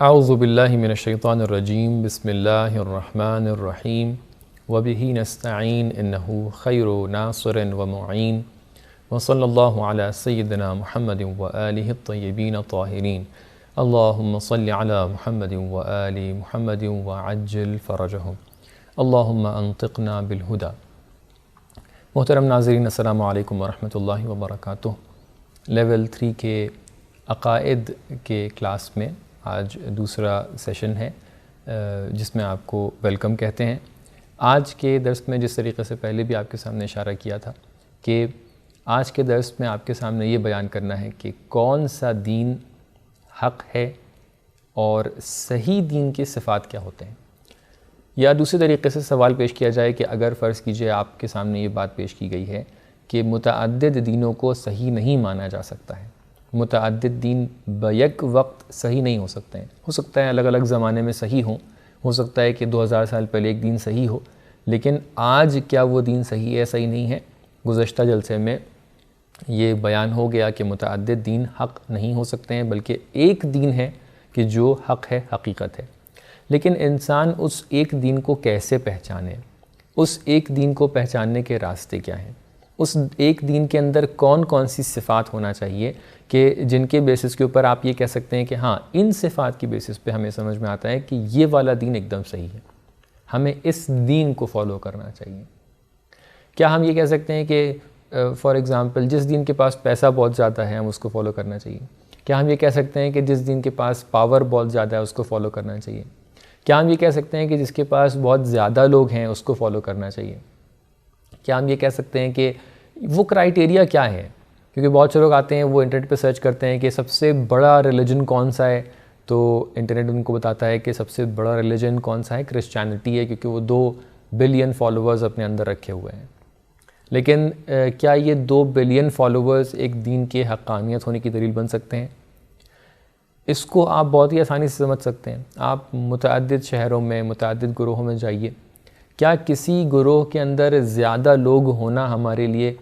اعوذ باللہ من الشیطان الرجیم بسم اللہ الرحمن الرحیم وبہ نستعین انہ خیر ناصر ومعین وصلی اللہ علی سیدنا محمد وآلہ الطیبین الطاہرین اللہم صل علی محمد وآل محمد وعجل فرجہم اللہم انطقنا بالہدى۔ محترم ناظرین، السلام علیکم ورحمۃ اللہ وبرکاتہ۔ لیول 3 کے عقائد کے کلاس میں آج دوسرا سیشن ہے جس میں آپ کو ویلکم کہتے ہیں۔ آج کے درس میں جس طریقے سے پہلے بھی آپ کے سامنے اشارہ کیا تھا کہ آج کے درس میں آپ کے سامنے یہ بیان کرنا ہے کہ کون سا دین حق ہے اور صحیح دین کے صفات کیا ہوتے ہیں، یا دوسرے طریقے سے سوال پیش کیا جائے کہ اگر فرض کیجئے آپ کے سامنے یہ بات پیش کی گئی ہے کہ متعدد دینوں کو صحیح نہیں مانا جا سکتا ہے، متعدد دین بیک وقت صحیح نہیں ہو سکتے ہیں، ہو سکتا ہے الگ الگ زمانے میں صحیح ہوں، ہو سکتا ہے کہ 2000 سال پہلے ایک دین صحیح ہو، لیکن آج کیا وہ دین صحیح ہے صحیح نہیں ہے؟ گزشتہ جلسے میں یہ بیان ہو گیا کہ متعدد دین حق نہیں ہو سکتے ہیں، بلکہ ایک دین ہے کہ جو حق ہے، حقیقت ہے۔ لیکن انسان اس ایک دین کو کیسے پہچانے؟ اس ایک دین کو پہچاننے کے راستے کیا ہیں؟ اس ایک دین کے اندر کون کون سی صفات ہونا چاہیے کہ جن کے بیسس کے اوپر آپ یہ کہہ سکتے ہیں کہ ہاں ان صفات کی بیسس پہ ہمیں سمجھ میں آتا ہے کہ یہ والا دین ایک دم صحیح ہے، ہمیں اس دین کو فالو کرنا چاہیے؟ کیا ہم یہ کہہ سکتے ہیں کہ فار ایگزامپل جس دین کے پاس پیسہ بہت زیادہ ہے ہم اس کو فالو کرنا چاہیے؟ کیا ہم یہ کہہ سکتے ہیں کہ جس دین کے پاس پاور بہت زیادہ ہے اس کو فالو کرنا چاہیے؟ کیا ہم یہ کہہ سکتے ہیں کہ جس کے پاس بہت زیادہ لوگ ہیں اس کو فالو کرنا چاہیے؟ کیا ہم یہ کہہ سکتے ہیں کہ وہ کرائیٹیریا کیا ہے؟ کیونکہ بہت سے لوگ آتے ہیں وہ انٹرنیٹ پہ سرچ کرتے ہیں کہ سب سے بڑا ریلیجن کون سا ہے، تو انٹرنیٹ ان کو بتاتا ہے کہ سب سے بڑا ریلیجن کون سا ہے، کرسچینٹی ہے، کیونکہ وہ 2 بلین فالوورز اپنے اندر رکھے ہوئے ہیں۔ لیکن کیا یہ 2 بلین فالوورز ایک دین کے حقانیت ہونے کی دلیل بن سکتے ہیں؟ اس کو آپ بہت ہی آسانی سے سمجھ سکتے ہیں۔ آپ متعدد شہروں میں متعدد گروہوں میں جائیے، کیا کسی گروہ کے اندر زیادہ لوگ ہونا ہمارے لیے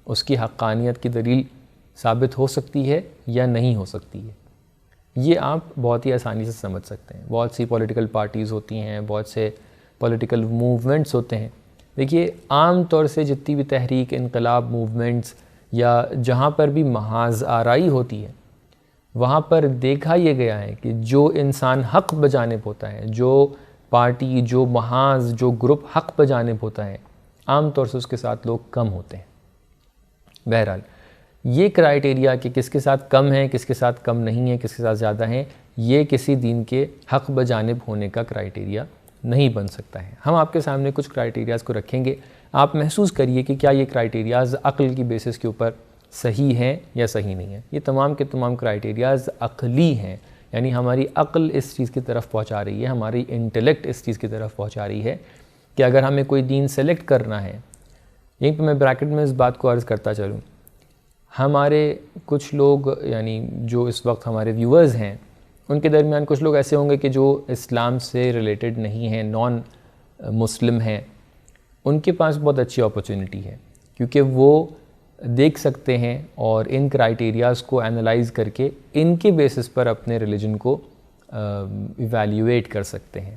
اس کی حقانیت کی دلیل ثابت ہو سکتی ہے یا نہیں ہو سکتی ہے؟ یہ آپ بہت ہی آسانی سے سمجھ سکتے ہیں۔ بہت سی پولیٹیکل پارٹیز ہوتی ہیں، بہت سے پولیٹیکل موومنٹس ہوتے ہیں۔ دیکھیے، عام طور سے جتنی بھی تحریک، انقلاب، موومنٹس یا جہاں پر بھی محاذ آرائی ہوتی ہے وہاں پر دیکھا یہ گیا ہے کہ جو انسان حق بجانب ہوتا ہے، جو پارٹی، جو محاذ، جو گروپ حق بجانب ہوتا ہے، عام طور سے اس کے ساتھ لوگ کم ہوتے ہیں۔ بہرحال یہ کرائیٹیریا کہ کس کے ساتھ کم ہیں، کس کے ساتھ کم نہیں ہیں، کس کے ساتھ زیادہ ہیں، یہ کسی دین کے حق بجانب ہونے کا کرائیٹیریا نہیں بن سکتا ہے۔ ہم آپ کے سامنے کچھ کرائیٹیریاز کو رکھیں گے، آپ محسوس کریے کہ کیا یہ کرائیٹیریاز عقل کی بیسس کے اوپر صحیح ہیں یا صحیح نہیں ہیں۔ یہ تمام کے تمام کرائیٹیریاز عقلی ہیں، یعنی ہماری عقل اس چیز کی طرف پہنچا رہی ہے، ہماری انٹلیکٹ اس چیز کی طرف پہنچا رہی ہے کہ اگر ہمیں کوئی دین سلیکٹ کرنا ہے، یہیں پہ میں بریکٹ میں اس بات کو عرض کرتا چلوں، ہمارے کچھ لوگ یعنی جو اس وقت ہمارے ویورز ہیں ان کے درمیان کچھ لوگ ایسے ہوں گے کہ جو اسلام سے ریلیٹڈ نہیں ہیں، نان مسلم ہیں، ان کے پاس بہت اچھی اپرچونٹی ہے کیونکہ وہ دیکھ سکتے ہیں اور ان کرائیٹیریاز کو انالائز کر کے ان کے بیسس پر اپنے ریلیجن کو ایویلیویٹ کر سکتے ہیں،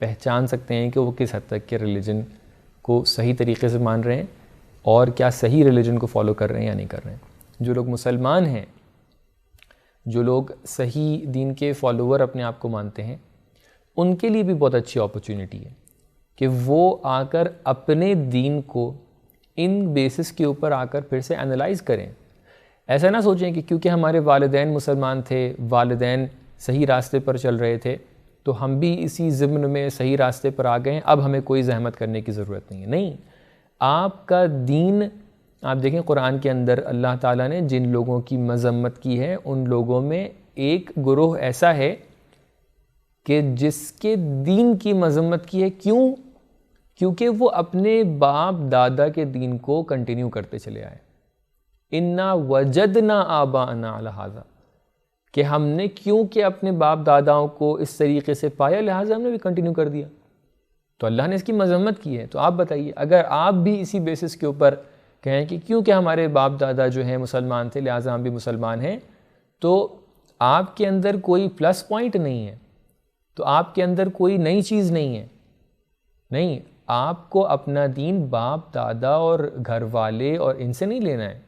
پہچان سکتے ہیں کہ وہ کس حد تک کے ریلیجن کو صحیح طریقے سے مان رہے ہیں اور کیا صحیح ریلیجن کو فالو کر رہے ہیں یا نہیں کر رہے ہیں۔ جو لوگ مسلمان ہیں، جو لوگ صحیح دین کے فالوور اپنے آپ کو مانتے ہیں، ان کے لیے بھی بہت اچھی اپرچونٹی ہے کہ وہ آ کر اپنے دین کو ان بیسس کے اوپر آ کر پھر سے انالائز کریں۔ ایسا نہ سوچیں کہ کیونکہ ہمارے والدین مسلمان تھے، والدین صحیح راستے پر چل رہے تھے تو ہم بھی اسی ضمن میں صحیح راستے پر آ گئے ہیں، اب ہمیں کوئی زحمت کرنے کی ضرورت نہیں ہے۔ نہیں، آپ کا دین، آپ دیکھیں قرآن کے اندر اللہ تعالیٰ نے جن لوگوں کی مذمت کی ہے ان لوگوں میں ایک گروہ ایسا ہے کہ جس کے دین کی مذمت کی ہے۔ کیوں؟ کیونکہ وہ اپنے باپ دادا کے دین کو کنٹینیو کرتے چلے آئے۔ اِنَّا وَجَدْنَا آبَاءَنَا عَلَىٰ هَٰذَا، کہ ہم نے کیونکہ اپنے باپ داداؤں کو اس طریقے سے پایا لہٰذا ہم نے بھی کنٹینیو کر دیا، تو اللہ نے اس کی مذمت کی ہے۔ تو آپ بتائیے، اگر آپ بھی اسی بیسس کے اوپر کہیں کہ کیونکہ ہمارے باپ دادا جو ہیں مسلمان تھے لہٰذا ہم بھی مسلمان ہیں، تو آپ کے اندر کوئی پلس پوائنٹ نہیں ہے، تو آپ کے اندر کوئی نئی چیز نہیں ہے، نہیں، آپ کو اپنا دین باپ دادا اور گھر والے اور ان سے نہیں لینا ہے،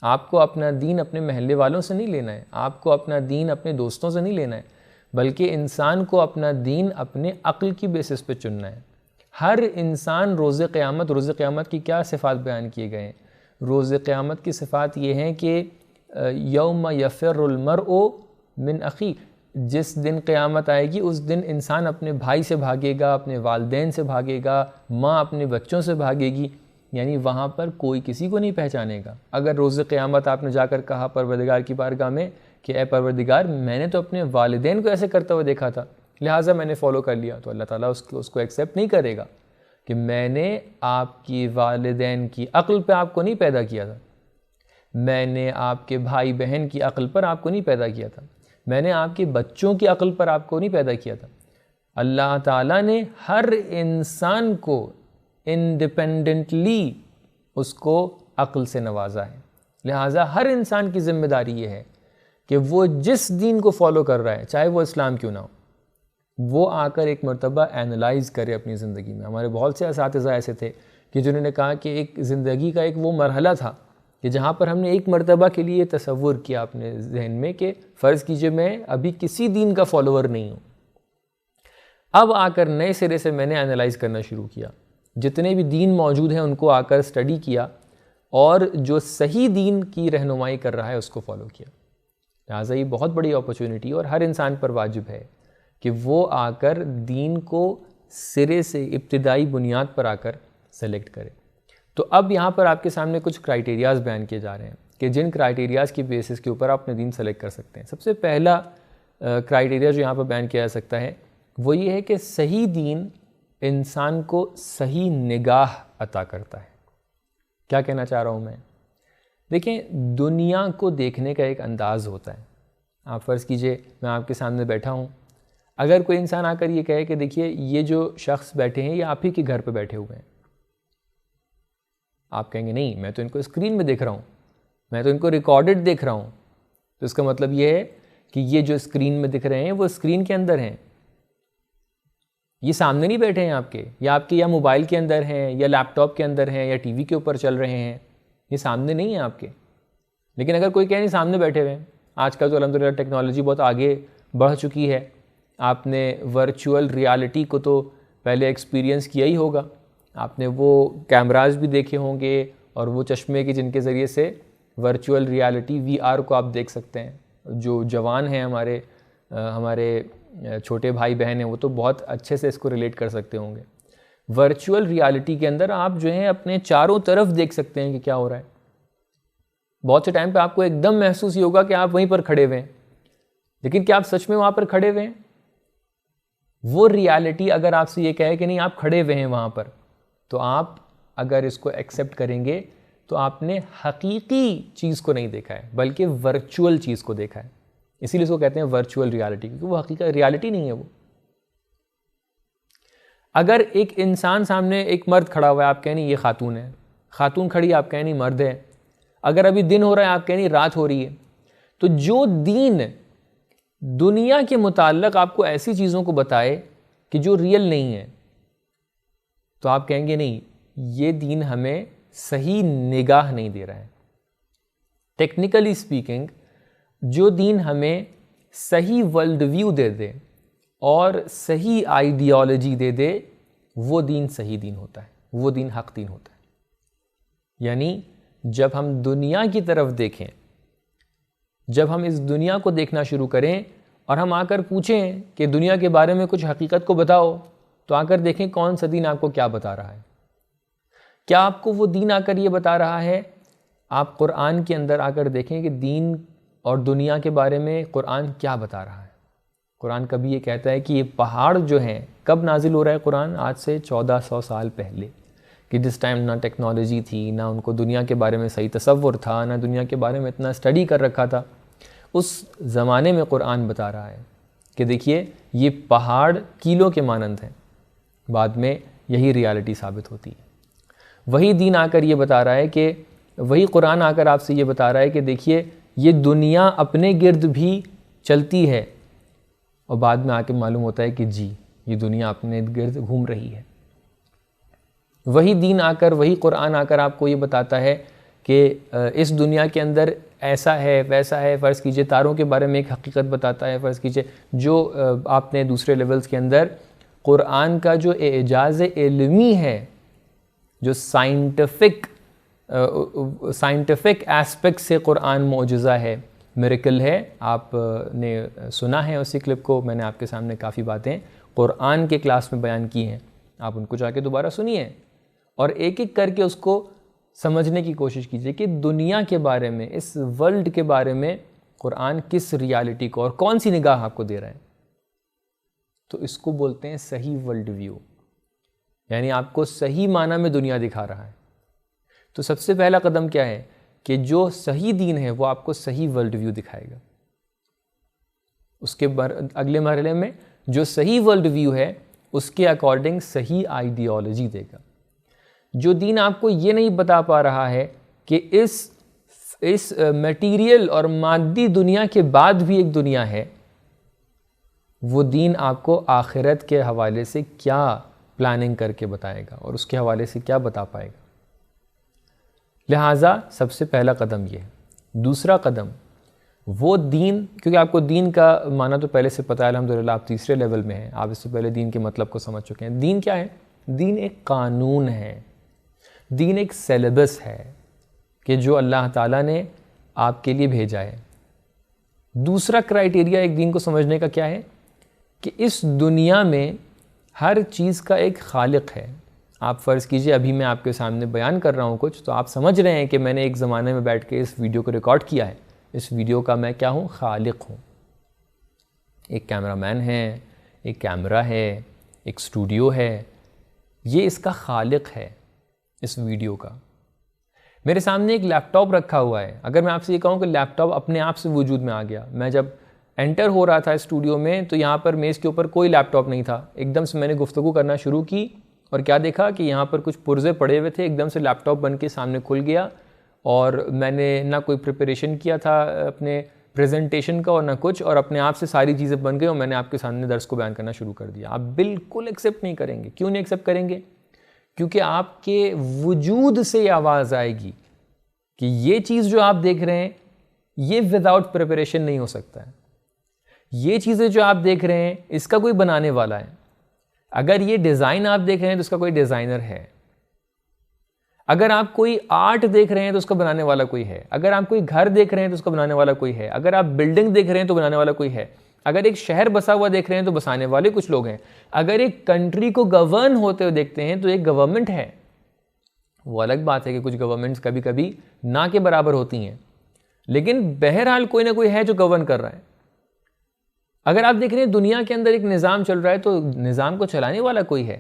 آپ کو اپنا دین اپنے محلے والوں سے نہیں لینا ہے، آپ کو اپنا دین اپنے دوستوں سے نہیں لینا ہے، بلکہ انسان کو اپنا دین اپنے عقل کی بیسس پہ چننا ہے۔ ہر انسان روز قیامت کی کیا صفات بیان کیے گئے ہیں؟ روز قیامت کی صفات یہ ہیں کہ یوم یفر المرء من اخی، جس دن قیامت آئے گی اس دن انسان اپنے بھائی سے بھاگے گا، اپنے والدین سے بھاگے گا، ماں اپنے بچوں سے بھاگے گی، یعنی وہاں پر کوئی کسی کو نہیں پہچانے گا۔ اگر روز قیامت آپ نے جا کر کہا پروردگار کی بارگاہ میں کہ اے پروردگار، میں نے تو اپنے والدین کو ایسے کرتے ہوئے دیکھا تھا لہٰذا میں نے فالو کر لیا، تو اللہ تعالیٰ اس کو ایکسیپٹ نہیں کرے گا کہ میں نے آپ کی والدین کی عقل پہ آپ کو نہیں پیدا کیا تھا، میں نے آپ کے بھائی بہن کی عقل پر آپ کو نہیں پیدا کیا تھا، میں نے آپ کے بچوں کی عقل پر آپ کو نہیں پیدا کیا تھا۔ اللہ تعالیٰ نے ہر انسان کو انڈیپینڈنٹلی اس کو عقل سے نوازا ہے، لہٰذا ہر انسان کی ذمہ داری یہ ہے کہ وہ جس دین کو فالو کر رہا ہے، چاہے وہ اسلام کیوں نہ ہو، وہ آ کر ایک مرتبہ اینالائز کرے اپنی زندگی میں۔ ہمارے بہت سے اساتذہ ایسے تھے کہ جنہوں نے کہا کہ ایک زندگی کا ایک وہ مرحلہ تھا کہ جہاں پر ہم نے ایک مرتبہ کے لیے تصور کیا اپنے ذہن میں کہ فرض کیجئے میں ابھی کسی دین کا فالوور نہیں ہوں، اب آ کر نئے سرے سے میں نے اینالائز کرنا شروع کیا، جتنے بھی دین موجود ہیں ان کو آ کر اسٹڈی کیا اور جو صحیح دین کی رہنمائی کر رہا ہے اس کو فالو کیا۔ لہٰذا یہ بہت بڑی اپرچونٹی اور ہر انسان پر واجب ہے کہ وہ آ کر دین کو سرے سے ابتدائی بنیاد پر آ کر سلیکٹ کرے۔ تو اب یہاں پر آپ کے سامنے کچھ کرائیٹیریاز بیان کیے جا رہے ہیں کہ جن کرائیٹیریاز کی بیسس کے اوپر آپ اپنے دین سلیکٹ کر سکتے ہیں۔ سب سے پہلا کرائیٹیریا جو یہاں پر بیان کیا جا سکتا ہے وہ یہ ہے کہ صحیح دین انسان کو صحیح نگاہ عطا کرتا ہے۔ کیا کہنا چاہ رہا ہوں میں؟ دیکھیں، دنیا کو دیکھنے کا ایک انداز ہوتا ہے۔ آپ فرض کیجئے میں آپ کے سامنے بیٹھا ہوں، اگر کوئی انسان آ کر یہ کہے کہ دیکھیے یہ جو شخص بیٹھے ہیں یہ آپ ہی کے گھر پہ بیٹھے ہوئے ہیں، آپ کہیں گے نہیں، میں تو ان کو اسکرین میں دیکھ رہا ہوں، میں تو ان کو ریکارڈڈ دیکھ رہا ہوں۔ تو اس کا مطلب یہ ہے کہ یہ جو اسکرین میں دکھ رہے ہیں وہ اسکرین کے اندر ہیں، یہ سامنے نہیں بیٹھے ہیں آپ کے، یا آپ کے یا موبائل کے اندر ہیں یا لیپ ٹاپ کے اندر ہیں یا ٹی وی کے اوپر چل رہے ہیں، یہ سامنے نہیں ہیں آپ کے۔ لیکن اگر کوئی کہے نہیں سامنے بیٹھے ہوئے ہیں، آج کل تو الحمدللہ ٹیکنالوجی بہت آگے بڑھ چکی ہے، آپ نے ورچوئل ریالٹی کو تو پہلے ایکسپیرینس کیا ہی ہوگا، آپ نے وہ کیمراز بھی دیکھے ہوں گے اور وہ چشمے کے جن کے ذریعے سے ورچوئل ریالٹی VR کو آپ دیکھ سکتے ہیں۔ جو جوان ہیں ہمارے چھوٹے بھائی بہن ہیں وہ تو بہت اچھے سے اس کو ریلیٹ کر سکتے ہوں گے۔ ورچوئل ریالٹی کے اندر آپ جو ہیں اپنے چاروں طرف دیکھ سکتے ہیں کہ کیا ہو رہا ہے۔ بہت سے ٹائم پہ آپ کو ایک دم محسوس ہی ہوگا کہ آپ وہیں پر کھڑے ہوئے ہیں، لیکن کیا آپ سچ میں وہاں پر کھڑے ہوئے ہیں؟ وہ ریالٹی اگر آپ سے یہ کہے کہ نہیں آپ کھڑے ہوئے ہیں وہاں پر، تو آپ اگر اس کو ایکسیپٹ کریں گے تو آپ نے حقیقی چیز کو نہیں دیکھا ہے بلکہ ورچوئل چیز کو دیکھا ہے۔ اسی لیے اس کو کہتے ہیں ورچوئل ریالٹی، کیونکہ وہ حقیقت ریالٹی نہیں ہے۔ وہ اگر ایک انسان سامنے ایک مرد کھڑا ہوا ہے، آپ کہیں نہیں یہ خاتون ہے، خاتون کھڑی آپ کہیں نہیں مرد ہے، اگر ابھی دن ہو رہا ہے آپ کہیں نہیں رات ہو رہی ہے، تو جو دین دنیا کے متعلق آپ کو ایسی چیزوں کو بتائے کہ جو ریئل نہیں ہے، تو آپ کہیں گے نہیں یہ دین ہمیں صحیح نگاہ نہیں دے رہا ہے۔ ٹیکنیکلی اسپیکنگ، جو دین ہمیں صحیح ورلڈ ویو دے دے اور صحیح آئیڈیالوجی دے دے، وہ دین صحیح دین ہوتا ہے، وہ دین حق دین ہوتا ہے۔ یعنی جب ہم دنیا کی طرف دیکھیں، جب ہم اس دنیا کو دیکھنا شروع کریں اور ہم آ کر پوچھیں کہ دنیا کے بارے میں کچھ حقیقت کو بتاؤ، تو آ کر دیکھیں کون سا دین آپ کو کیا بتا رہا ہے۔ کیا آپ کو وہ دین آ کر یہ بتا رہا ہے؟ آپ قرآن کے اندر آ کر دیکھیں کہ دین اور دنیا کے بارے میں قرآن کیا بتا رہا ہے۔ قرآن کبھی یہ کہتا ہے کہ یہ پہاڑ جو ہیں، کب نازل ہو رہا ہے قرآن؟ آج سے 1400 سال پہلے، کہ جس ٹائم نہ ٹیکنالوجی تھی، نہ ان کو دنیا کے بارے میں صحیح تصور تھا، نہ دنیا کے بارے میں اتنا اسٹڈی کر رکھا تھا۔ اس زمانے میں قرآن بتا رہا ہے کہ دیکھیے یہ پہاڑ کیلوں کے مانند ہیں، بعد میں یہی ریالٹی ثابت ہوتی ہے۔ وہی دین آ کر یہ بتا رہا ہے کہ وہی قرآن آ کر آپ سے یہ بتا رہا ہے کہ دیکھیے یہ دنیا اپنے گرد بھی چلتی ہے اور بعد میں آ کے معلوم ہوتا ہے کہ جی یہ دنیا اپنے گرد گھوم رہی ہے۔ وہی دین آ کر، وہی قرآن آ کر آپ کو یہ بتاتا ہے کہ اس دنیا کے اندر ایسا ہے ویسا ہے۔ فرض کیجئے تاروں کے بارے میں ایک حقیقت بتاتا ہے، فرض کیجئے جو آپ نے دوسرے لیولز کے اندر قرآن کا جو اعجاز علمی ہے، جو سائنٹیفک ایسپیکٹ سے قرآن معجزہ ہے، میریکل ہے۔ آپ نے سنا ہے اسی کلپ کو، میں نے آپ کے سامنے کافی باتیں قرآن کے کلاس میں بیان کی ہیں، آپ ان کو جا کے دوبارہ سنیے اور ایک ایک کر کے اس کو سمجھنے کی کوشش کیجئے کہ دنیا کے بارے میں، اس ورلڈ کے بارے میں قرآن کس ریالٹی کو اور کون سی نگاہ آپ کو دے رہا ہے۔ تو اس کو بولتے ہیں صحیح ورلڈ ویو، یعنی آپ کو صحیح معنی میں دنیا دکھا رہا ہے۔ تو سب سے پہلا قدم کیا ہے کہ جو صحیح دین ہے وہ آپ کو صحیح ورلڈ ویو دکھائے گا۔ اس کے اگلے مرحلے میں جو صحیح ورلڈ ویو ہے اس کے اکارڈنگ صحیح آئیڈیالوجی دے گا۔ جو دین آپ کو یہ نہیں بتا پا رہا ہے کہ اس میٹیریل اور مادی دنیا کے بعد بھی ایک دنیا ہے، وہ دین آپ کو آخرت کے حوالے سے کیا پلاننگ کر کے بتائے گا اور اس کے حوالے سے کیا بتا پائے گا۔ لہٰذا سب سے پہلا قدم یہ ہے۔ دوسرا قدم وہ دین، کیونکہ آپ کو دین کا معنی تو پہلے سے پتہ ہے الحمدللہ، آپ تیسرے لیول میں ہیں، آپ اس سے پہلے دین کے مطلب کو سمجھ چکے ہیں۔ دین کیا ہے؟ دین ایک قانون ہے، دین ایک سیلیبس ہے کہ جو اللہ تعالیٰ نے آپ کے لیے بھیجا ہے۔ دوسرا کرائیٹیریا ایک دین کو سمجھنے کا کیا ہے کہ اس دنیا میں ہر چیز کا ایک خالق ہے۔ آپ فرض کیجئے ابھی میں آپ کے سامنے بیان کر رہا ہوں کچھ، تو آپ سمجھ رہے ہیں کہ میں نے ایک زمانے میں بیٹھ کے اس ویڈیو کو ریکارڈ کیا ہے، اس ویڈیو کا میں کیا ہوں؟ خالق ہوں۔ ایک کیمرہ مین ہے، ایک کیمرہ ہے، ایک اسٹوڈیو ہے، یہ اس کا خالق ہے اس ویڈیو کا۔ میرے سامنے ایک لیپ ٹاپ رکھا ہوا ہے، اگر میں آپ سے یہ کہوں کہ لیپ ٹاپ اپنے آپ سے وجود میں آ گیا، میں جب انٹر ہو رہا تھا اسٹوڈیو میں تو یہاں پر میز کے اوپر کوئی لیپ ٹاپ نہیں تھا، ایک دم سے میں نے گفتگو کرنا شروع کی اور کیا دیکھا کہ یہاں پر کچھ پرزے پڑے ہوئے تھے، ایک دم سے لیپ ٹاپ بن کے سامنے کھل گیا، اور میں نے نہ کوئی پریپریشن کیا تھا اپنے پریزنٹیشن کا اور نہ کچھ، اور اپنے آپ سے ساری چیزیں بن گئی اور میں نے آپ کے سامنے درس کو بیان کرنا شروع کر دیا۔ آپ بالکل ایکسیپٹ نہیں کریں گے۔ کیوں نہیں ایکسیپٹ کریں گے؟ کیونکہ آپ کے وجود سے یہ آواز آئے گی کہ یہ چیز جو آپ دیکھ رہے ہیں یہ وداؤٹ پریپریشن نہیں ہو سکتا ہے، یہ چیزیں جو آپ دیکھ رہے ہیں اس کا کوئی بنانے والا ہے۔ اگر یہ ڈیزائن آپ دیکھ رہے ہیں تو اس کا کوئی ڈیزائنر ہے، اگر آپ کوئی آرٹ دیکھ رہے ہیں تو اس کا بنانے والا کوئی ہے، اگر آپ کوئی گھر دیکھ رہے ہیں تو اس کا بنانے والا کوئی ہے، اگر آپ بلڈنگ دیکھ رہے ہیں تو بنانے والا کوئی ہے، اگر ایک شہر بسا ہوا دیکھ رہے ہیں تو بسانے والے کچھ لوگ ہیں، اگر ایک کنٹری کو گورن ہوتے ہوئے دیکھتے ہیں تو ایک گورنمنٹ ہے۔ وہ الگ بات ہے کہ کچھ گورنمنٹس کبھی کبھی نہ کے برابر ہوتی ہیں، لیکن بہرحال کوئی نہ کوئی ہے جو گورن کر رہا ہے۔ اگر آپ دیکھ رہے ہیں دنیا کے اندر ایک نظام چل رہا ہے تو نظام کو چلانے والا کوئی ہے۔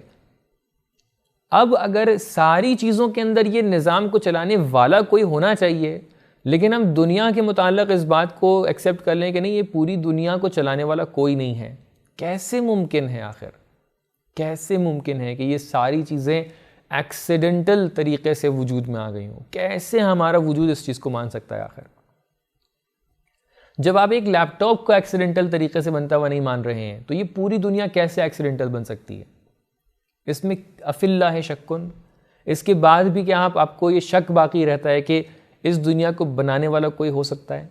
اب اگر ساری چیزوں کے اندر یہ نظام کو چلانے والا کوئی ہونا چاہیے، لیکن ہم دنیا کے متعلق اس بات کو ایکسیپٹ کر لیں کہ نہیں، یہ پوری دنیا کو چلانے والا کوئی نہیں ہے، کیسے ممکن ہے؟ آخر کیسے ممکن ہے کہ یہ ساری چیزیں ایکسیڈنٹل طریقے سے وجود میں آ گئی ہوں؟ کیسے ہمارا وجود اس چیز کو مان سکتا ہے آخر؟ جب آپ ایک لیپ ٹاپ کو ایکسیڈنٹل طریقے سے بنتا ہوا نہیں مان رہے ہیں تو یہ پوری دنیا کیسے ایکسیڈنٹل بن سکتی ہے؟ اس میں افی اللہ شکن، اس کے بعد بھی کیا آپ کو یہ شک باقی رہتا ہے کہ اس دنیا کو بنانے والا کوئی ہو سکتا ہے؟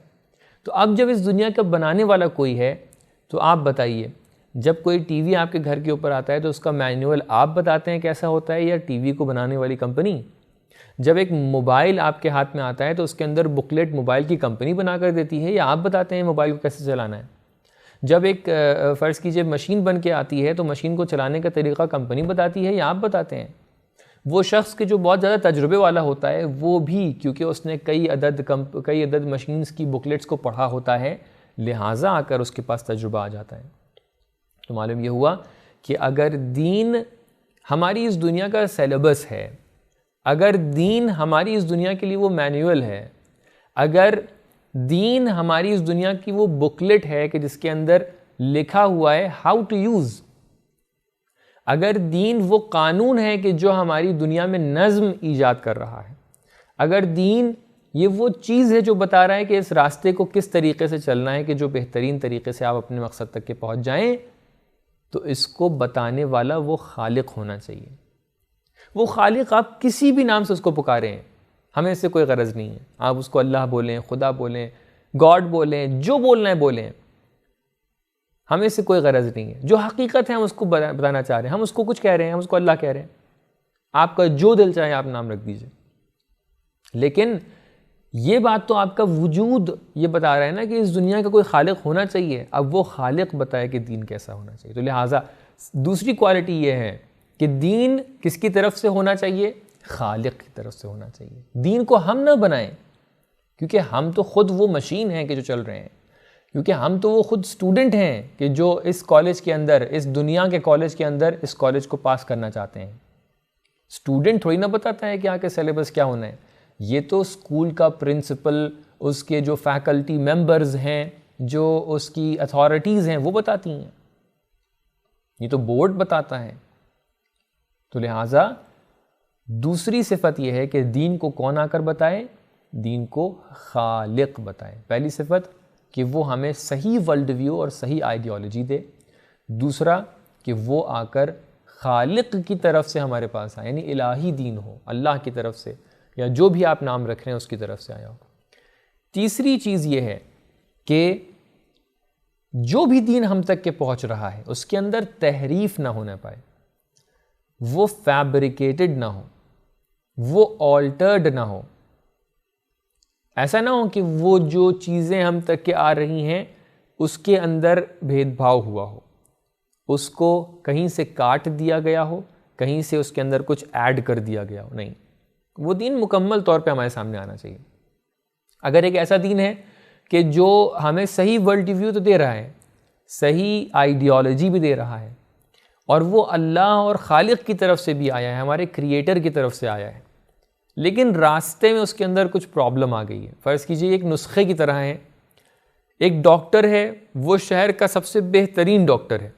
تو اب جب اس دنیا کا بنانے والا کوئی ہے تو آپ بتائیے، جب کوئی ٹی وی آپ کے گھر کے اوپر آتا ہے تو اس کا مینول آپ بتاتے ہیں کیسا ہوتا ہے یا ٹی وی کو بنانے والی کمپنی؟ جب ایک موبائل آپ کے ہاتھ میں آتا ہے تو اس کے اندر بکلیٹ موبائل کی کمپنی بنا کر دیتی ہے یا آپ بتاتے ہیں موبائل کو کیسے چلانا ہے؟ جب ایک فرض کیجئے مشین بن کے آتی ہے تو مشین کو چلانے کا طریقہ کمپنی بتاتی ہے یا آپ بتاتے ہیں؟ وہ شخص کے جو بہت زیادہ تجربے والا ہوتا ہے وہ بھی، کیونکہ اس نے کئی عدد مشینز کی بکلیٹس کو پڑھا ہوتا ہے، لہٰذا آ کر اس کے پاس تجربہ آ جاتا ہے۔ تو معلوم یہ ہوا کہ اگر دین ہماری اس دنیا کا سیلیبس ہے، اگر دین ہماری اس دنیا کے لیے وہ مینیول ہے، اگر دین ہماری اس دنیا کی وہ بکلیٹ ہے کہ جس کے اندر لکھا ہوا ہے ہاؤ ٹو یوز، اگر دین وہ قانون ہے کہ جو ہماری دنیا میں نظم ایجاد کر رہا ہے، اگر دین یہ وہ چیز ہے جو بتا رہا ہے کہ اس راستے کو کس طریقے سے چلنا ہے کہ جو بہترین طریقے سے آپ اپنے مقصد تک کے پہنچ جائیں. تو اس کو بتانے والا وہ خالق ہونا چاہیے. وہ خالق آپ کسی بھی نام سے اس کو پکاریں ہیں, ہمیں اس سے کوئی غرض نہیں ہے. آپ اس کو اللہ بولیں, خدا بولیں, گاڈ بولیں, جو بولنا ہے بولیں, ہمیں اس سے کوئی غرض نہیں ہے. جو حقیقت ہے ہم اس کو بتانا چاہ رہے ہیں. ہم اس کو کچھ کہہ رہے ہیں, ہم اس کو اللہ کہہ رہے ہیں. آپ کا جو دل چاہے آپ نام رکھ دیجئے. لیکن یہ بات تو آپ کا وجود یہ بتا رہا ہے نا کہ اس دنیا کا کوئی خالق ہونا چاہیے. اب وہ خالق بتائے کہ دین کیسا ہونا چاہیے. تو لہٰذا دوسری کوالٹی یہ ہے کہ دین کس کی طرف سے ہونا چاہیے؟ خالق کی طرف سے ہونا چاہیے. دین کو ہم نہ بنائیں, کیونکہ ہم تو خود وہ مشین ہیں کہ جو چل رہے ہیں. کیونکہ ہم تو وہ خود اسٹوڈنٹ ہیں کہ جو اس کالج کے اندر, اس دنیا کے کالج کے اندر اس کالج کو پاس کرنا چاہتے ہیں. اسٹوڈنٹ تھوڑی نہ بتاتا ہے کہ آگے سلیبس کیا ہونا ہے. یہ تو اسکول کا پرنسپل, اس کے جو فیکلٹی ممبرز ہیں, جو اس کی اتھارٹیز ہیں, وہ بتاتی ہیں. یہ تو بورڈ بتاتا ہے. تو لہٰذا دوسری صفت یہ ہے کہ دین کو کون آ کر بتائے؟ دین کو خالق بتائے. پہلی صفت کہ وہ ہمیں صحیح ورلڈ ویو اور صحیح آئیڈیالوجی دے. دوسرا کہ وہ آ کر خالق کی طرف سے ہمارے پاس آئے, یعنی الہی دین ہو, اللہ کی طرف سے یا جو بھی آپ نام رکھ رہے ہیں اس کی طرف سے آیا ہو. تیسری چیز یہ ہے کہ جو بھی دین ہم تک کے پہنچ رہا ہے اس کے اندر تحریف نہ ہونا پائے, وہ فیبریکیٹڈ نہ ہو, وہ آلٹرڈ نہ ہو. ایسا نہ ہو کہ وہ جو چیزیں ہم تک کے آ رہی ہیں اس کے اندر بھید بھاؤ ہوا ہو, اس کو کہیں سے کاٹ دیا گیا ہو, کہیں سے اس کے اندر کچھ ایڈ کر دیا گیا ہو. نہیں, وہ دین مکمل طور پہ ہمارے سامنے آنا چاہیے. اگر ایک ایسا دین ہے کہ جو ہمیں صحیح ورلڈ ویو تو دے رہا ہے, صحیح آئیڈیالوجی بھی دے رہا ہے, اور وہ اللہ اور خالق کی طرف سے بھی آیا ہے, ہمارے کریٹر کی طرف سے آیا ہے, لیکن راستے میں اس کے اندر کچھ پرابلم آ گئی ہے. فرض کیجئے ایک نسخے کی طرح ہے. ایک ڈاکٹر ہے, وہ شہر کا سب سے بہترین ڈاکٹر ہے,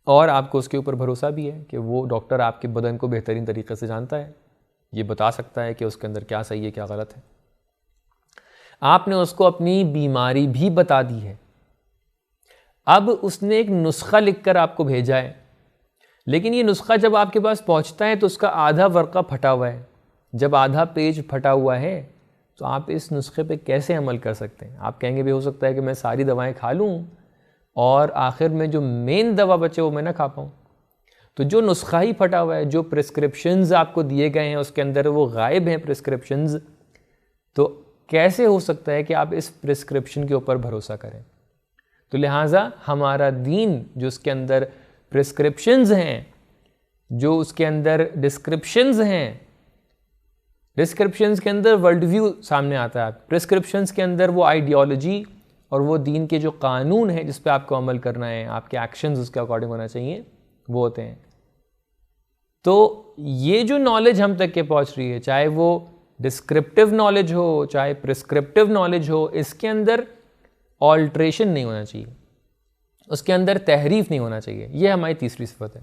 اور آپ کو اس کے اوپر بھروسہ بھی ہے کہ وہ ڈاکٹر آپ کے بدن کو بہترین طریقے سے جانتا ہے, یہ بتا سکتا ہے کہ اس کے اندر کیا صحیح ہے کیا غلط ہے. آپ نے اس کو اپنی بیماری بھی بتا دی ہے. اب اس نے ایک نسخہ لکھ کر آپ کو بھیجا ہے, لیکن یہ نسخہ جب آپ کے پاس پہنچتا ہے تو اس کا آدھا ورقہ پھٹا ہوا ہے. جب آدھا پیج پھٹا ہوا ہے تو آپ اس نسخے پہ کیسے عمل کر سکتے ہیں؟ آپ کہیں گے بھی ہو سکتا ہے کہ میں ساری دوائیں کھا لوں اور آخر میں جو مین دوا بچے وہ میں نہ کھا پاؤں. تو جو نسخہ ہی پھٹا ہوا ہے, جو پرسکرپشنز آپ کو دیے گئے ہیں اس کے اندر وہ غائب ہیں پرسکرپشنز, تو کیسے ہو سکتا ہے کہ آپ اس پرسکرپشن کے اوپر بھروسہ کریں؟ تو لہٰذا ہمارا دین جو اس کے اندر پرسکرپشنز ہیں, جو اس کے اندر ڈسکرپشنز ہیں, ڈسکرپشنز کے اندر ورلڈ ویو سامنے آتا ہے, پرسکرپشنز کے اندر وہ آئیڈیالوجی اور وہ دین کے جو قانون ہیں جس پہ آپ کو عمل کرنا ہے, آپ کے ایکشنز اس کے اکارڈنگ ہونا چاہیے, وہ ہوتے ہیں. تو یہ جو نالج ہم تک کے پہنچ رہی ہے, چاہے وہ ڈسکرپٹیو نالج ہو چاہے پرسکرپٹیو نالج ہو, اس کے اندر آلٹریشن نہیں ہونا چاہیے, اس کے اندر تحریف نہیں ہونا چاہیے. یہ ہماری تیسری صفت ہے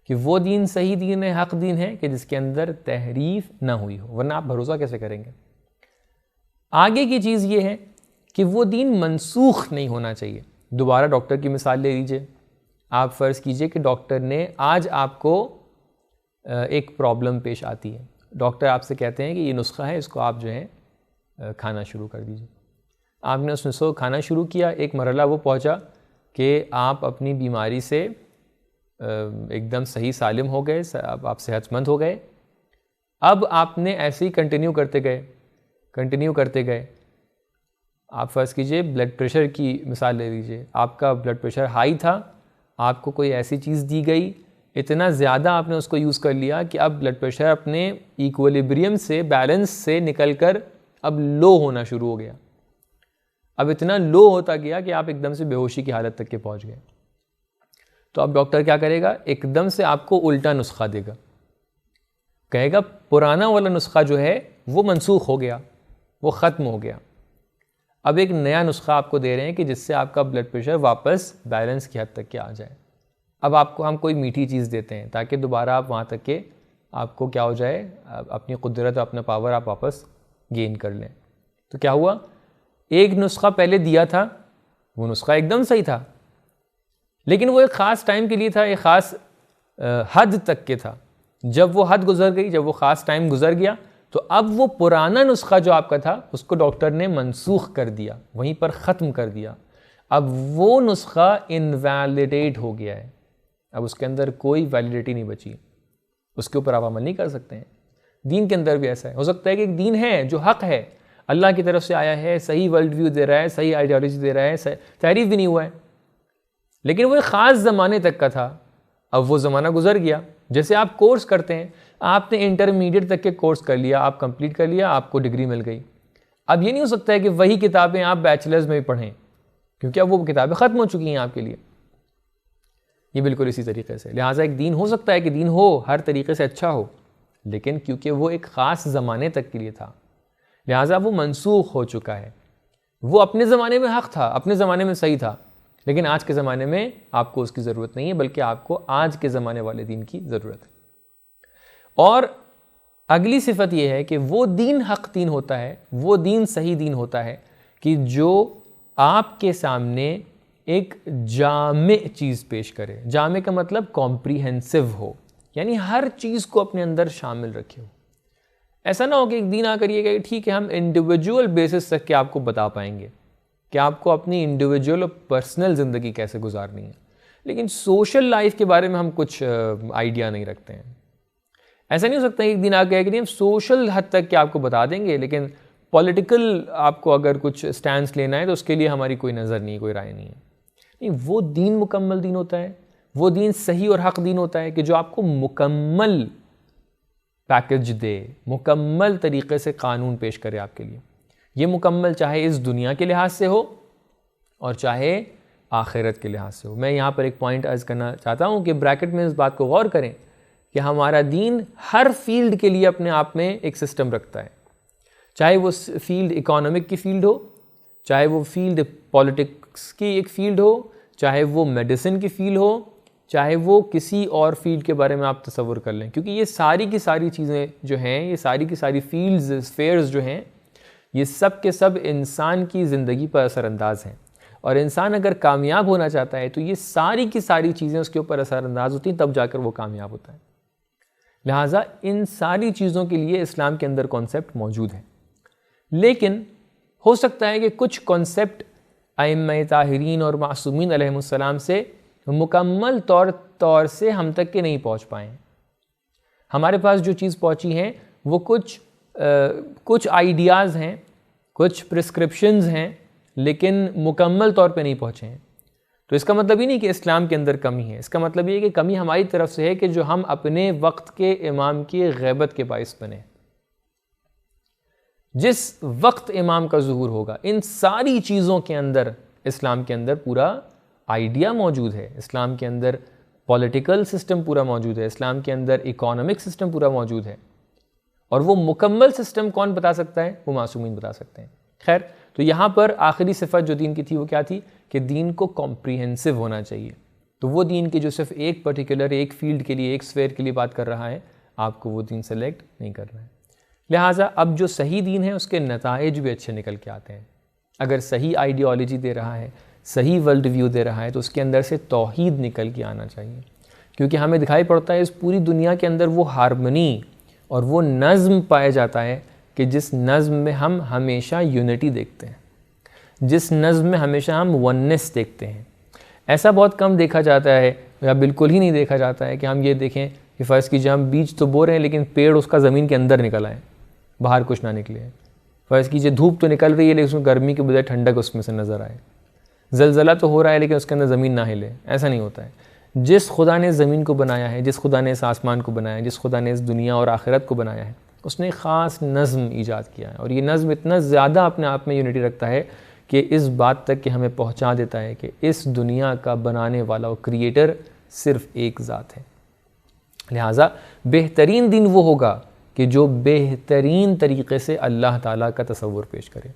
کہ وہ دین صحیح دین ہے, حق دین ہے کہ جس کے اندر تحریف نہ ہوئی ہو, ورنہ آپ بھروسہ کیسے کریں گے؟ آگے کی چیز یہ ہے کہ وہ دین منسوخ نہیں ہونا چاہیے. دوبارہ ڈاکٹر کی مثال لے لیجئے. آپ فرض کیجئے کہ ڈاکٹر نے آج آپ کو ایک پرابلم پیش آتی ہے, ڈاکٹر آپ سے کہتے ہیں کہ یہ نسخہ ہے, اس کو آپ جو ہے کھانا شروع کر دیجئے. آپ نے اس نسخہ کو کھانا شروع کیا, ایک مرحلہ وہ پہنچا کہ آپ اپنی بیماری سے ایک دم صحیح سالم ہو گئے, آپ صحت مند ہو گئے. اب آپ نے ایسے ہی کنٹینیو کرتے گئے. آپ فرض کیجئے بلڈ پریشر کی مثال لے لیجئے. آپ کا بلڈ پریشر ہائی تھا, آپ کو کوئی ایسی چیز دی گئی, اتنا زیادہ آپ نے اس کو یوز کر لیا کہ اب بلڈ پریشر اپنے ایکویلیبریم سے, بیلنس سے نکل کر اب لو ہونا شروع ہو گیا. اب اتنا لو ہوتا گیا کہ آپ ایک دم سے بے ہوشی کی حالت تک کے پہنچ گئے. تو اب ڈاکٹر کیا کرے گا؟ ایک دم سے آپ کو الٹا نسخہ دے گا, کہے گا پرانا والا نسخہ جو ہے وہ منسوخ ہو گیا, وہ ختم ہو گیا. اب ایک نیا نسخہ آپ کو دے رہے ہیں کہ جس سے آپ کا بلڈ پریشر واپس بیلنس کی حد تک کے آ جائے. اب آپ کو ہم کوئی میٹھی چیز دیتے ہیں تاکہ دوبارہ آپ وہاں تک کہ آپ کو کیا ہو جائے, اپنی قدرت اور اپنا پاور آپ واپس گین کر لیں. تو کیا ہوا؟ ایک نسخہ پہلے دیا تھا، وہ نسخہ ایک دم صحیح تھا، لیکن وہ ایک خاص ٹائم کے لیے تھا، ایک خاص حد تک کے تھا. جب وہ حد گزر گئی، جب وہ خاص ٹائم گزر گیا، تو اب وہ پرانا نسخہ جو آپ کا تھا اس کو ڈاکٹر نے منسوخ کر دیا، وہیں پر ختم کر دیا. اب وہ نسخہ انویلیڈیٹ ہو گیا ہے، اب اس کے اندر کوئی ویلیڈیٹی نہیں بچی، اس کے اوپر آپ عمل نہیں کر سکتے ہیں. دین کے اندر بھی ایسا ہے. ہو سکتا ہے کہ ایک دین ہے جو حق ہے، اللہ کی طرف سے آیا ہے، صحیح ورلڈ ویو دے رہا ہے، صحیح آئیڈیالوجی دے رہا ہے، تعریف بھی نہیں ہوا ہے، لیکن وہ ایک خاص زمانے تک کا تھا. اب وہ زمانہ گزر گیا. جیسے آپ کورس کرتے ہیں، آپ نے انٹرمیڈیٹ تک کے کورس کر لیا، آپ کمپلیٹ کر لیا، آپ کو ڈگری مل گئی. اب یہ نہیں ہو سکتا ہے کہ وہی کتابیں آپ بیچلرز میں بھی پڑھیں، کیونکہ اب وہ کتابیں ختم ہو چکی ہیں آپ کے لیے. یہ بالکل اسی طریقے سے. لہٰذا ایک دین ہو سکتا ہے کہ دین ہو ہر طریقے سے اچھا ہو، لیکن کیونکہ وہ ایک خاص زمانے تک کے لیے تھا، لہٰذا وہ منسوخ ہو چکا ہے. وہ اپنے زمانے میں حق تھا، اپنے زمانے میں صحیح تھا، لیکن آج کے زمانے میں آپ کو اس کی ضرورت نہیں ہے، بلکہ آپ کو آج کے زمانے والے دین کی ضرورت ہے. اور اگلی صفت یہ ہے کہ وہ دین حق دین ہوتا ہے، وہ دین صحیح دین ہوتا ہے کہ جو آپ کے سامنے ایک جامع چیز پیش کرے. جامع کا مطلب کمپریہنسو ہو، یعنی ہر چیز کو اپنے اندر شامل رکھے ہو. ایسا نہ ہو کہ ایک دین آ کر یہ کہ ٹھیک ہے ہم انڈیویجول بیسس تک کہ آپ کو بتا پائیں گے کہ آپ کو اپنی انڈیویجول اور پرسنل زندگی کیسے گزارنی ہے، لیکن سوشل لائف کے بارے میں ہم کچھ آئیڈیا نہیں رکھتے ہیں. ایسا نہیں ہو سکتا ایک دن آ کے کہ ہم سوشل حد تک کہ آپ کو بتا دیں گے، لیکن پولیٹیکل آپ کو اگر کچھ سٹینس لینا ہے تو اس کے لیے ہماری کوئی نظر نہیں، کوئی رائے نہیں ہے. نہیں، وہ دین مکمل دین ہوتا ہے، وہ دین صحیح اور حق دین ہوتا ہے کہ جو آپ کو مکمل پیکج دے، مکمل طریقے سے قانون پیش کرے آپ کے لیے. یہ مکمل چاہے اس دنیا کے لحاظ سے ہو اور چاہے آخرت کے لحاظ سے ہو. میں یہاں پر ایک پوائنٹ عرض کرنا چاہتا ہوں کہ بریکٹ میں اس بات کو غور کریں کہ ہمارا دین ہر فیلڈ کے لیے اپنے آپ میں ایک سسٹم رکھتا ہے، چاہے وہ فیلڈ اکانومک کی فیلڈ ہو، چاہے وہ فیلڈ پولیٹکس کی ایک فیلڈ ہو، چاہے وہ میڈیسن کی فیلڈ ہو، چاہے وہ کسی اور فیلڈ کے بارے میں آپ تصور کر لیں. کیونکہ یہ ساری کی ساری چیزیں جو ہیں، یہ ساری کی ساری فیلڈز، اسفیئرز جو ہیں، یہ سب کے سب انسان کی زندگی پر اثر انداز ہیں. اور انسان اگر کامیاب ہونا چاہتا ہے تو یہ ساری کی ساری چیزیں اس کے اوپر اثر انداز ہوتی ہیں، تب جا کر وہ کامیاب ہوتا ہے. لہٰذا ان ساری چیزوں کے لیے اسلام کے اندر کانسیپٹ موجود ہے. لیکن ہو سکتا ہے کہ کچھ کانسیپٹ ائمہ طاہرین اور معصومین علیہم السلام سے مکمل طور سے ہم تک کے نہیں پہنچ پائیں. ہمارے پاس جو چیز پہنچی ہیں وہ کچھ آئیڈیاز ہیں، کچھ پرسکرپشنز ہیں، لیکن مکمل طور پہ نہیں پہنچے ہیں. تو اس کا مطلب یہ نہیں کہ اسلام کے اندر کمی ہے، اس کا مطلب یہ کہ کمی ہماری طرف سے ہے کہ جو ہم اپنے وقت کے امام کی غیبت کے باعث بنے. جس وقت امام کا ظہور ہوگا، ان ساری چیزوں کے اندر اسلام کے اندر پورا آئیڈیا موجود ہے، اسلام کے اندر پولیٹیکل سسٹم پورا موجود ہے، اسلام کے اندر اکانومک سسٹم پورا موجود ہے. اور وہ مکمل سسٹم کون بتا سکتا ہے؟ وہ معصومین بتا سکتے ہیں. خیر، تو یہاں پر آخری صفت جو دین کی تھی وہ کیا تھی؟ کہ دین کو کمپریہنسو ہونا چاہیے. تو وہ دین کی جو صرف ایک پرٹیکولر ایک فیلڈ کے لیے، ایک سفیر کے لیے بات کر رہا ہے، آپ کو وہ دین سلیکٹ نہیں کرنا ہے. لہٰذا اب جو صحیح دین ہے اس کے نتائج بھی اچھے نکل کے آتے ہیں. اگر صحیح آئیڈیالوجی دے رہا ہے، صحیح ورلڈ ویو دے رہا ہے، تو اس کے اندر سے توحید نکل کے آنا چاہیے. کیونکہ ہمیں دکھائی پڑتا ہے اس پوری دنیا کے اندر وہ ہارمنی اور وہ نظم پایا جاتا ہے کہ جس نظم میں ہم ہمیشہ یونٹی دیکھتے ہیں، جس نظم میں ہمیشہ ہم وننس دیکھتے ہیں. ایسا بہت کم دیکھا جاتا ہے یا بالکل ہی نہیں دیکھا جاتا ہے کہ ہم یہ دیکھیں کہ فرض کیجیے ہم بیج تو بو رہے ہیں لیکن پیڑ اس کا زمین کے اندر نکل آئے، باہر کچھ نہ نکلے. فرض کیجیے دھوپ تو نکل رہی ہے لیکن اس میں گرمی کے بجائے ٹھنڈک اس میں سے نظر آئے. زلزلہ تو ہو رہا ہے لیکن اس کے اندر زمین نہ ہلے. ایسا نہیں ہوتا ہے. جس خدا نے زمین کو بنایا ہے، جس خدا نے اس آسمان کو بنایا ہے، جس خدا نے اس دنیا اور آخرت کو بنایا ہے، اس نے ایک خاص نظم ایجاد کیا ہے. اور یہ نظم اتنا زیادہ اپنے آپ میں یونٹی رکھتا ہے کہ اس بات تک کہ ہمیں پہنچا دیتا ہے کہ اس دنیا کا بنانے والا اور کریٹر صرف ایک ذات ہے. لہٰذا بہترین دین وہ ہوگا کہ جو بہترین طریقے سے اللہ تعالیٰ کا تصور پیش کرے،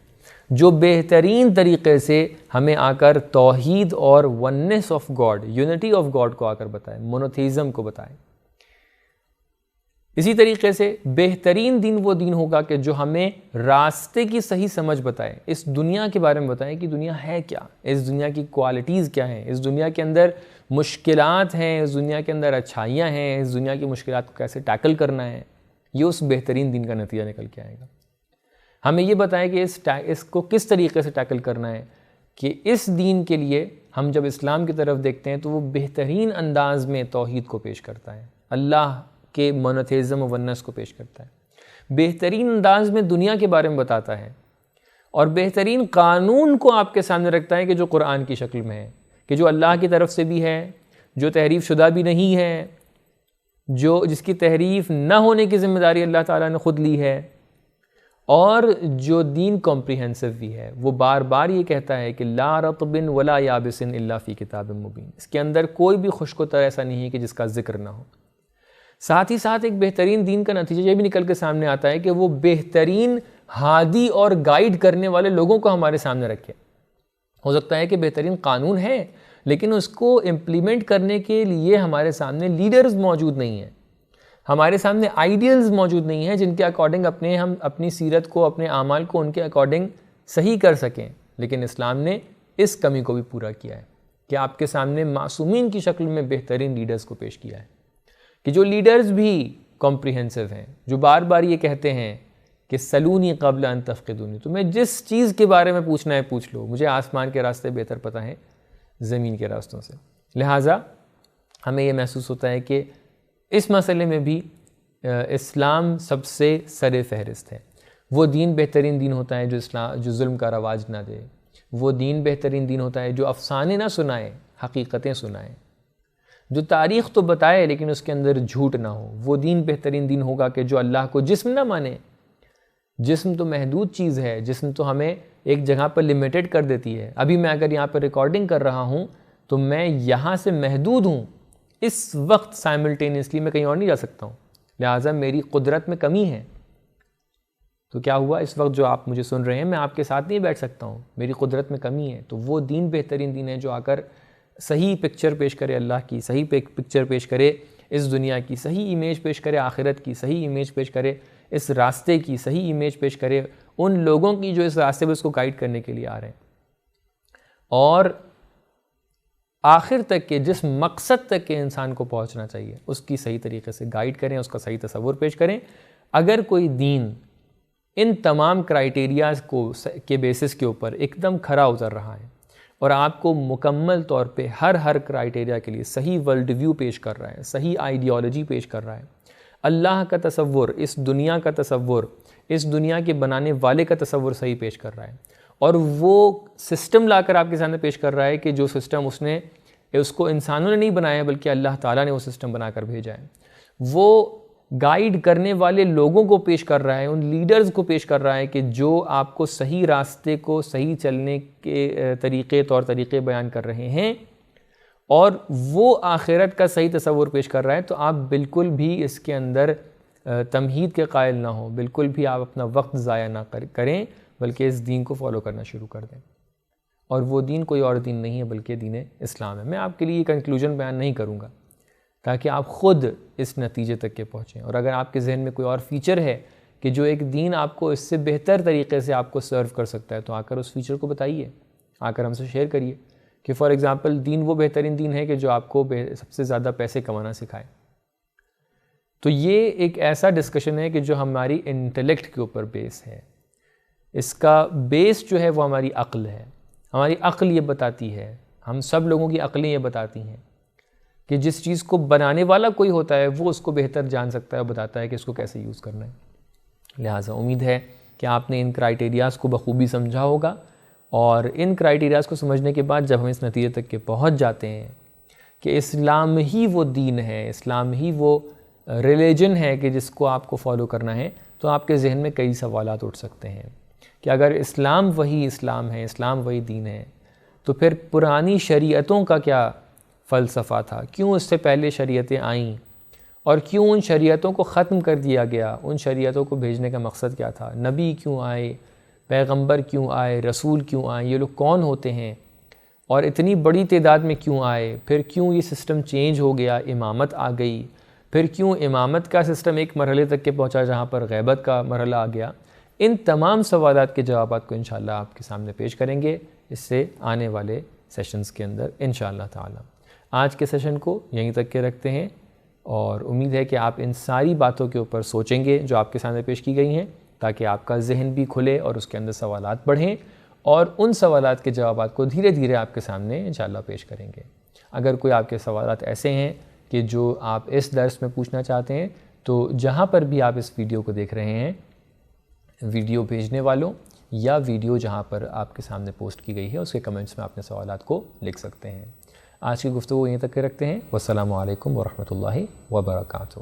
جو بہترین طریقے سے ہمیں آ کر توحید اور oneness of God, unity of God کو آ کر بتائے، مونوتھیزم کو بتائے. اسی طریقے سے بہترین دین وہ دین ہوگا کہ جو ہمیں راستے کی صحیح سمجھ بتائے، اس دنیا کے بارے میں بتائے کہ دنیا ہے کیا، اس دنیا کی کوالٹیز کیا ہیں، اس دنیا کے اندر مشکلات ہیں، اس دنیا کے اندر اچھائیاں ہیں، اس دنیا کی مشکلات کو کیسے ٹیکل کرنا ہے. یہ اس بہترین دین کا نتیجہ نکل کے آئے گا. ہمیں یہ بتائے کہ اس کو کس طریقے سے ٹیکل کرنا ہے، کہ اس دین کے لیے ہم جب اسلام کی طرف دیکھتے ہیں تو وہ بہترین انداز میں توحید کو پیش کرتا ہے، اللہ کے مونوتھیزم و ونس کو پیش کرتا ہے، بہترین انداز میں دنیا کے بارے میں بتاتا ہے، اور بہترین قانون کو آپ کے سامنے رکھتا ہے کہ جو قرآن کی شکل میں ہے، کہ جو اللہ کی طرف سے بھی ہے، جو تحریف شدہ بھی نہیں ہے، جس کی تحریف نہ ہونے کی ذمہ داری اللہ تعالیٰ نے خود لی ہے، اور جو دین کمپریہنسو بھی ہے. وہ بار بار یہ کہتا ہے کہ لا رطب ولا یابس الا فی کتاب مبین، اس کے اندر کوئی بھی خشک و تر ایسا نہیں ہے کہ جس کا ذکر نہ ہو. ساتھ ہی ساتھ ایک بہترین دین کا نتیجہ یہ بھی نکل کے سامنے آتا ہے کہ وہ بہترین ہادی اور گائیڈ کرنے والے لوگوں کو ہمارے سامنے رکھے. ہو سکتا ہے کہ بہترین قانون ہے لیکن اس کو امپلیمنٹ کرنے کے لیے ہمارے سامنے لیڈرز موجود نہیں ہیں، ہمارے سامنے آئیڈیلز موجود نہیں ہیں جن کے اکارڈنگ ہم اپنی سیرت کو، اپنے اعمال کو ان کے اکارڈنگ صحیح کر سکیں. لیکن اسلام نے اس کمی کو بھی پورا کیا ہے کہ آپ کے سامنے معصومین کی شکل میں بہترین لیڈرز کو پیش کیا ہے، کہ جو لیڈرز بھی کمپریہنسو ہیں، جو بار بار یہ کہتے ہیں کہ سلونی قبل ان تفقدونی، تمہیں جس چیز کے بارے میں پوچھنا ہے پوچھ لو، مجھے آسمان کے راستے بہتر پتہ ہیں زمین کے راستوں سے. لہٰذا ہمیں یہ محسوس ہوتا ہے کہ اس مسئلے میں بھی اسلام سب سے سر فہرست ہے. وہ دین بہترین دین ہوتا ہے جو ظلم کا رواج نہ دے. وہ دین بہترین دین ہوتا ہے جو افسانے نہ سنائے، حقیقتیں سنائے، جو تاریخ تو بتائے لیکن اس کے اندر جھوٹ نہ ہو. وہ دین بہترین دین ہوگا کہ جو اللہ کو جسم نہ مانے. جسم تو محدود چیز ہے، جسم تو ہمیں ایک جگہ پر لمیٹڈ کر دیتی ہے. ابھی میں اگر یہاں پر ریکارڈنگ کر رہا ہوں تو میں یہاں سے محدود ہوں، اس وقت سائملٹینیسلی میں کہیں اور نہیں جا سکتا ہوں، لہٰذا میری قدرت میں کمی ہے. تو کیا ہوا، اس وقت جو آپ مجھے سن رہے ہیں میں آپ کے ساتھ نہیں بیٹھ سکتا ہوں، میری قدرت میں کمی ہے. تو وہ دین بہترین دین ہے جو آ کر صحیح پکچر پیش کرے اللہ کی، صحیح پکچر پیش کرے اس دنیا کی، صحیح امیج پیش کرے آخرت کی، صحیح امیج پیش کرے اس راستے کی، صحیح امیج پیش کرے ان لوگوں کی جو اس راستے پہ اس کو گائیڈ کرنے کے لیے آ رہے ہیں، اور آخر تک کے جس مقصد تک کے انسان کو پہنچنا چاہیے اس کی صحیح طریقے سے گائیڈ کریں، اس کا صحیح تصور پیش کریں. اگر کوئی دین ان تمام کرائیٹیریاز کے بیسس کے اوپر ایک دم کھرا اتر رہا ہے اور آپ کو مکمل طور پہ ہر کرائیٹیریا کے لیے صحیح ورلڈ ویو پیش کر رہا ہے، صحیح آئیڈیالوجی پیش کر رہا ہے، اللہ کا تصور، اس دنیا کا تصور، اس دنیا کے بنانے والے کا تصور صحیح پیش کر رہا ہے، اور وہ سسٹم لا کر آپ کے سامنے پیش کر رہا ہے کہ جو سسٹم اس کو انسانوں نے نہیں بنایا بلکہ اللہ تعالیٰ نے وہ سسٹم بنا کر بھیجا ہے، وہ گائیڈ کرنے والے لوگوں کو پیش کر رہا ہے، ان لیڈرز کو پیش کر رہا ہے کہ جو آپ کو صحیح راستے کو، صحیح چلنے کے طور طریقے بیان کر رہے ہیں، اور وہ آخرت کا صحیح تصور پیش کر رہا ہے. تو آپ بالکل بھی اس کے اندر تمہید کے قائل نہ ہوں، بالکل بھی آپ اپنا وقت ضائع نہ کریں بلکہ اس دین کو فالو کرنا شروع کر دیں. اور وہ دین کوئی اور دین نہیں ہے بلکہ دین اسلام ہے. میں آپ کے لیے یہ کنکلوژن بیان نہیں کروں گا تاکہ آپ خود اس نتیجے تک کے پہنچیں. اور اگر آپ کے ذہن میں کوئی اور فیچر ہے کہ جو ایک دین آپ کو اس سے بہتر طریقے سے آپ کو سرو کر سکتا ہے تو آ کر اس فیچر کو بتائیے، آ کر ہم سے شیئر کریے کہ فار ایگزامپل دین وہ بہترین دین ہے کہ جو آپ کو سب سے زیادہ پیسے کمانا سکھائے. تو یہ ایک ایسا ڈسکشن ہے کہ جو ہماری انٹلیکٹ کے اوپر بیس ہے. اس کا بیس جو ہے وہ ہماری عقل ہے. ہماری عقل یہ بتاتی ہے، ہم سب لوگوں کی عقلیں یہ بتاتی ہیں کہ جس چیز کو بنانے والا کوئی ہوتا ہے وہ اس کو بہتر جان سکتا ہے اور بتاتا ہے کہ اس کو کیسے یوز کرنا ہے. لہٰذا امید ہے کہ آپ نے ان کرائیٹیریاز کو بخوبی سمجھا ہوگا، اور ان کرائیٹیریاز کو سمجھنے کے بعد جب ہم اس نتیجے تک کے پہنچ جاتے ہیں کہ اسلام ہی وہ دین ہے، اسلام ہی وہ ریلیجن ہے کہ جس کو آپ کو فالو کرنا ہے، تو آپ کے ذہن میں کئی سوالات اٹھ سکتے ہیں کہ اگر اسلام وہی اسلام ہے، اسلام وہی دین ہے، تو پھر پرانی شریعتوں کا کیا فلسفہ تھا؟ کیوں اس سے پہلے شریعتیں آئیں اور کیوں ان شریعتوں کو ختم کر دیا گیا؟ ان شریعتوں کو بھیجنے کا مقصد کیا تھا؟ نبی کیوں آئے؟ پیغمبر کیوں آئے؟ رسول کیوں آئے؟ یہ لوگ کون ہوتے ہیں اور اتنی بڑی تعداد میں کیوں آئے؟ پھر کیوں یہ سسٹم چینج ہو گیا، امامت آ گئی، پھر کیوں امامت کا سسٹم ایک مرحلے تک کے پہنچا جہاں پر غیبت کا مرحلہ آ گیا. ان تمام سوالات کے جوابات کو انشاءاللہ آپ کے سامنے پیش کریں گے اس سے آنے والے سیشنز کے اندر انشاءاللہ تعالی. آج کے سیشن کو یہیں تک کے رکھتے ہیں اور امید ہے کہ آپ ان ساری باتوں کے اوپر سوچیں گے جو آپ کے سامنے پیش کی گئی ہیں تاکہ آپ کا ذہن بھی کھلے اور اس کے اندر سوالات بڑھیں اور ان سوالات کے جوابات کو دھیرے دھیرے آپ کے سامنے انشاءاللہ پیش کریں گے. اگر کوئی آپ کے سوالات ایسے ہیں کہ جو آپ اس درس میں پوچھنا چاہتے ہیں تو جہاں پر بھی آپ اس ویڈیو کو دیکھ رہے ہیں ویڈیو بھیجنے والوں یا ویڈیو جہاں پر آپ کے سامنے پوسٹ کی گئی ہے اس کے کمنٹس میں اپنے سوالات کو لکھ سکتے ہیں. آج کی گفتگو یہیں تک کے رکھتے ہیں. والسلام علیکم ورحمۃ اللہ وبرکاتہ.